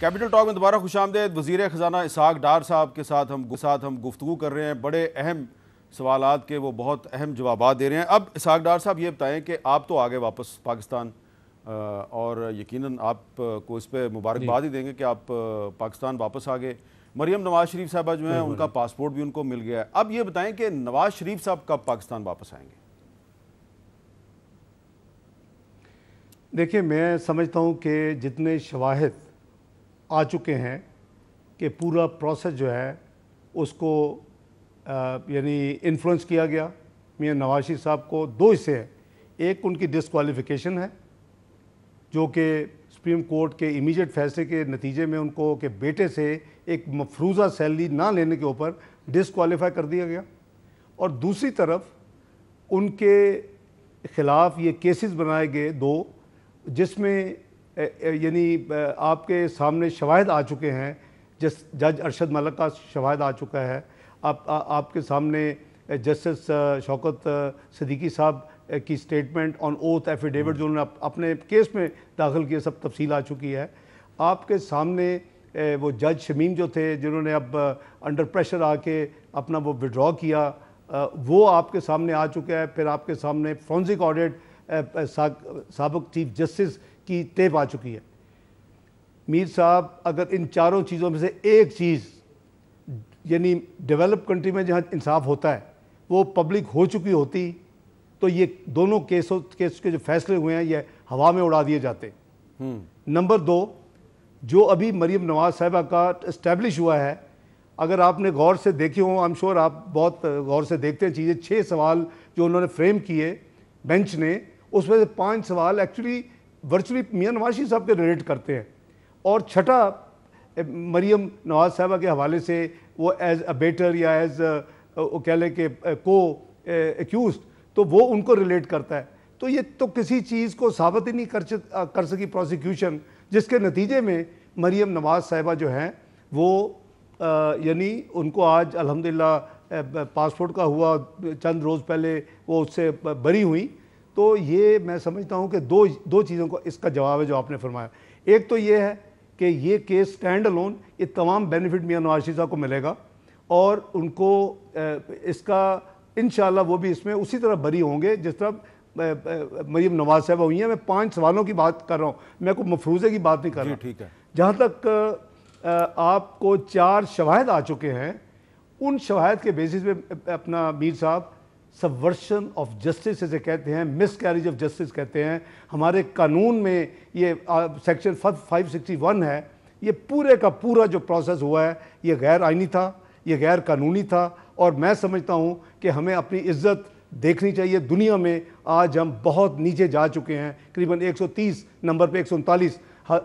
कैपिटल टॉक में दोबारा खुशामदेद। वज़ीर ख़जाना इसहाक डार साहब के साथ हम गुफ्तगू कर रहे हैं। बड़े अहम सवालात के वो बहुत अहम जवाब दे रहे हैं। अब इसहाक डार साहब ये बताएं कि आप तो आ गए वापस पाकिस्तान, और यकीनन आपको इस पर मुबारकबाद ही देंगे कि आप पाकिस्तान वापस आ गए। मरियम नवाज शरीफ साहबा जो हैं उनका पासपोर्ट भी उनको मिल गया है। अब ये बताएं कि नवाज शरीफ साहब कब पाकिस्तान वापस आएंगे? देखिए, मैं समझता हूँ कि जितने शवाहिद आ चुके हैं कि पूरा प्रोसेस जो है उसको यानी इन्फ्लुएंस किया गया। मियां नवाज शरीफ साहब को 2 हिस्से हैं। एक उनकी डिस्क्वालिफिकेशन है, जो कि सुप्रीम कोर्ट के इमीडिएट फैसले के नतीजे में उनको के बेटे से एक मफरूज़ा सैलरी ना लेने के ऊपर डिस्क्वालीफाई कर दिया गया। और दूसरी तरफ उनके ख़िलाफ़ ये केसेस बनाए गए 2 जिसमें यानी आपके सामने शवाहिद आ चुके हैं। जज अरशद मलिक का शवाहिद आ चुका है। आपके सामने जस्टिस शौकत सिद्दीकी साहब की स्टेटमेंट ऑन ओथ एफिडेविट जो उन्होंने अपने केस में दाखिल किए, सब तफसील आ चुकी है। आपके सामने वो जज शमीम जो थे जिन्होंने अब अंडर प्रेशर आके अपना वो विड्रॉ किया, वो आपके सामने आ चुका है। फिर आपके सामने फोरेंसिक ऑडिट साबिक चीफ जस्टिस की टेप आ चुकी है। मीर साहब अगर इन चारों चीज़ों में से एक चीज़ यानी डेवलप कंट्री में जहाँ इंसाफ होता है वो पब्लिक हो चुकी होती तो ये दोनों केस के जो फैसले हुए हैं ये हवा में उड़ा दिए जाते। नंबर 2, जो अभी मरीम नवाज साहिबा का इस्टेब्लिश हुआ है, अगर आपने गौर से देखे हों, आई एम श्योर आप बहुत गौर से देखते हैं चीज़ें, 6 सवाल जो उन्होंने फ्रेम किए बेंच ने, उसमें से 5 सवाल एक्चुअली वर्चुअली मियां नवाज शरीफ साहब के रिलेट करते हैं और छठा मरीम नवाज साहिबा के हवाले से वो एज अबेटर या एज कह लें कि को एक्यूज, तो वो उनको रिलेट करता है। तो ये तो किसी चीज़ को साबित ही नहीं कर सकी प्रोसिक्यूशन, जिसके नतीजे में मरीम नवाज साहिबा जो हैं वो यानी उनको आज अल्हम्दुलिल्लाह पासपोर्ट का हुआ, चंद रोज़ पहले वो उससे बरी हुई। तो ये मैं समझता हूँ कि दो चीज़ों को इसका जवाब है जो आपने फरमाया। एक तो ये है कि ये केस स्टैंड अलोन ये तमाम बेनिफिट मियां नवाज शरीफ साहब को मिलेगा और उनको इसका इंशाल्लाह वो भी इसमें उसी तरह बरी होंगे जिस तरह मरीम नवाज साहबा हुई हैं। मैं 5 सवालों की बात कर रहा हूँ, मैं कोई मफरूज़े की बात नहीं कर रहा। ठीक है। जहाँ तक आपको 4 शवाहिद आ चुके हैं, उन शवाहिद के बेसिस पे अपना मीर साहब सबवर्शन ऑफ जस्टिस इसे कहते हैं, मिस कैरेज ऑफ जस्टिस कहते हैं। हमारे कानून में ये सेक्शन 561 है। ये पूरे का पूरा जो प्रोसेस हुआ है ये गैर आइनी था, ये गैर कानूनी था और मैं समझता हूँ कि हमें अपनी इज्जत देखनी चाहिए। दुनिया में आज हम बहुत नीचे जा चुके हैं, करीबन 130 नंबर पे 139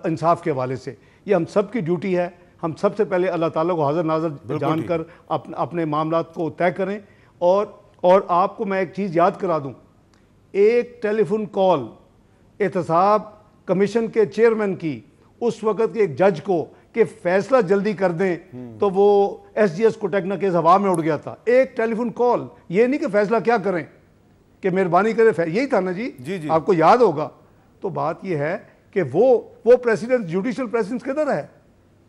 इंसाफ के हवाले से। ये हम सब की ड्यूटी है। हम सबसे पहले अल्लाह ताला को हाज़िर नाज़िर जानकर अपने मामलात को तय करें। और आपको मैं एक चीज़ याद करा दूं, एक टेलीफोन कॉल एहतसाब कमीशन के चेयरमैन की उस वक़्त के एक जज को कि फैसला जल्दी कर दें तो वो SGS कोटकना केस हवा में उड़ गया था। एक टेलीफोन कॉल, ये नहीं कि फैसला क्या करें कि मेहरबानी करें, यही था ना जी, आपको याद होगा। तो बात ये है कि वो प्रेसिडेंट, जुडिशल प्रेसिडेंट किधर है,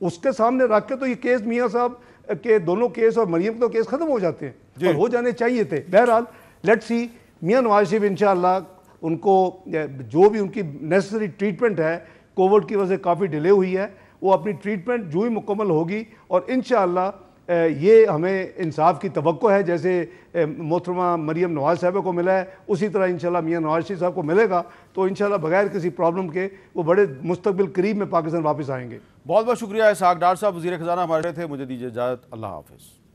उसके सामने रख के तो ये केस मियाँ साहब के दोनों केस और मरियम के केस खत्म हो जाते हैं और हो जाने चाहिए थे। बहरहाल लेट्स सी, मियाँ नवाज शरीफ इंशाअल्लाह उनको जो भी उनकी नेसेसरी ट्रीटमेंट है, कोविड की वजह से काफ़ी डिले हुई है, वो अपनी ट्रीटमेंट जो ही मुकम्मल होगी और इंशाअल्लाह ये हमें इंसाफ की तवक्को है। जैसे मोहतरमा मरियम नवाज साहबा को मिला है उसी तरह इंशाअल्लाह मियाँ नवाज शरीफ साहब को मिलेगा। तो इंशाअल्लाह बगैर किसी प्रॉब्लम के वो बड़े मुस्तकबिल करीब में पाकिस्तान वापस आएंगे। बहुत बहुत शुक्रिया इसहाक डार साहब, वज़ीर ख़ज़ाना हमारे थे। मुझे दीजिए इजाज़त, अल्लाह हाफ़िज़।